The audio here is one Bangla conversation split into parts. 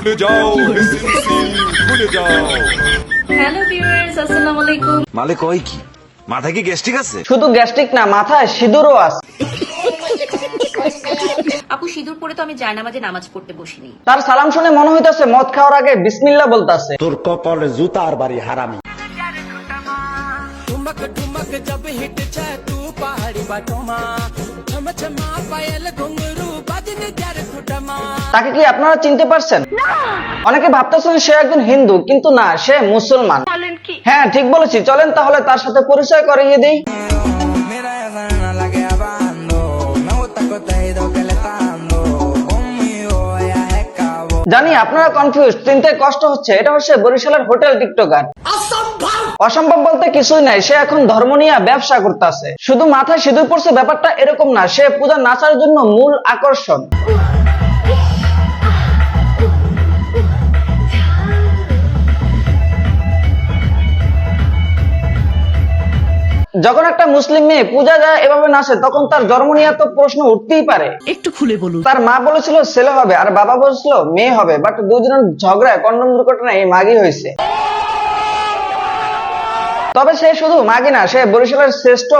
ভুলে যাও ভুলে যাও। হ্যালো ভিউয়ার্স, আসসালামু আলাইকুম। মালে কয় কি মাথায় কি গ্যাস্ট্রিক আছে? শুধু গ্যাস্ট্রিক না, মাথায় সিঁদুরও আছে। আপু, সিঁদুর পরে তো আমি জায়নামাজে নামাজ পড়তে বসিনি। তার সালাম শুনে মনে হইতাছে মদ খাওয়ার আগে বিসমিল্লাহ বলতাছে। তোর কপালে জুতার বাড়ি হারামি। তাকে কি আপনারা চিনতে পারছেন? অনেকে ভাবতেছেন সে একজন হিন্দু, কিন্তু না, সে মুসলমান। হ্যাঁ, ঠিক বলেছি। চলেন তাহলে তার সাথে পরিচয় করিয়ে দেই। জানি আপনারা কনফিউজ, চিনতে কষ্ট হচ্ছে। এটা হচ্ছে বরিশালের হোটেল টিকটকার। অসম্ভব বলতে কিছুই নাই, সে এখন ধর্ম নিয়ে ব্যবসা করতেছে। শুধু মাথায় সিঁদুর পড়ছে ব্যাপারটা এরকম না, সে পূজা নাচার জন্য মূল আকর্ষণ। যখন একটা মুসলিম মেয়ে পূজা যায় এভাবে নাচে, তখন তার জন্ম নিয়ে তো প্রশ্ন উঠতেই পারে। একটু খুলে বলুন। তার মা বলেছিল ছেলে হবে আর বাবা বলেছিল মেয়ে হবে, বাট দুজনের ঝগড়ায় কন্ডম দুর্ঘটনায় এই মাগি হয়েছে। তবে সে শুধু মাগি না, সে বরিশালের শ্রেষ্ঠ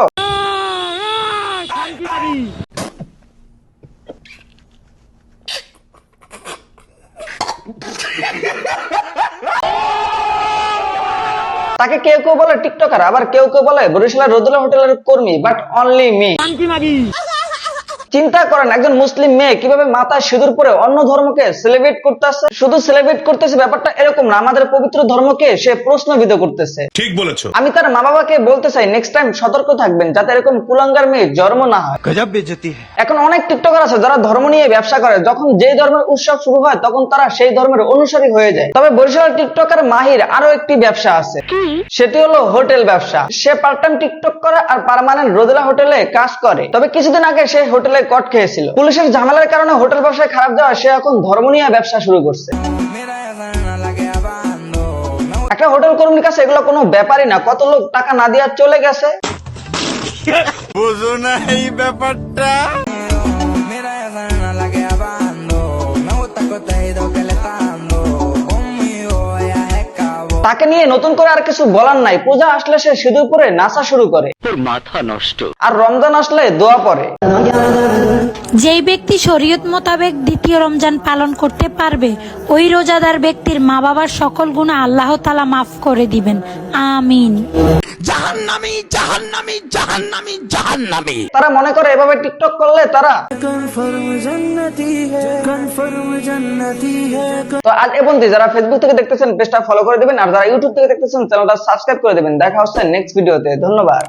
তাকে কেউ কেউ বলে টিকটকার, আবার কেউ কেউ বলে বরিশালের রোদেলা হোটেলের কর্মী, বাট অনলি মি। চিন্তা করেন একজন মুসলিম মেয়ে কিভাবে মাথায় সিঁদুর পরে অন্য ধর্মকে সেলিব্রেট করতেছে। শুধু সেলিব্রেট করতেছে ব্যাপারটা এরকম না, আমাদের পবিত্র ধর্মকে সে প্রশ্নবিদ্ধ করতেছে। ঠিক বলেছো। আমি তার মা বাবাকে বলতে চাই নেক্সট টাইম সতর্ক থাকবেন, যাতে এরকম কুলাঙ্গার মেয়ে জন্ম না হয়। গজব বেজতি। এখন অনেক টিকটকার আছে যারা ধর্ম নিয়ে ব্যবসা করে। যখন যে ধর্মের উৎসব শুরু হয় তখন তারা সেই ধর্মের অনুসারী হয়ে যায়। তবে বরিশালের টিকটকার মাহির আরো একটি ব্যবসা আছে, সেটি হলো হোটেল ব্যবসা। সে পার্ট টাইম টিকটক করে আর পার্মানেন্ট রোদেলা হোটেলে কাজ করে। তবে কিছুদিন আগে সে হোটেলে কট খেয়েছিল। পুলিশের ঝামেলার কারণে হোটেল ব্যবসায় খারাপ যাওয়া সে এখন ধর্ম নিয়ে ব্যবসা শুরু করছে। একটা হোটেল কর্মীর কাছে এগুলো কোনো ব্যাপারই না, কত লোক টাকা না দিয়ে চলে গেছে। বুঝো না এই ব্যাপারটা। তাকে নিয়ে নতুন করে আর কিছু বলার নাই। পূজা আসলে সে সিঁদুর পরে নাচা শুরু করে, তোর মাথা নষ্ট। আর রমজান আসলে দোয়া পড়ে। যেই ব্যক্তি শরীয়ত মোতাবেক দ্বিতীয় রমজান পালন করতে পারবে, ওই রোজাদার ব্যক্তির মা বাবার সকল গুনাহ আল্লাহ তাআলা মাফ করে দিবেন। আমিন। জাহান্নামী জাহান্নামী জাহান্নামী জাহান্নামী। তারা মনে করে এভাবে টিকটক করলে তারা তো আজ এ পর্যন্ত। যারা ফেসবুক থেকে দেখতেছেন পেজটা ফলো করে দিবেন, আর যারা ইউটিউব থেকে দেখতেছেন চ্যানেলটা সাবস্ক্রাইব করে দিবেন। দেখা হচ্ছে নেক্সট ভিডিওতে। ধন্যবাদ।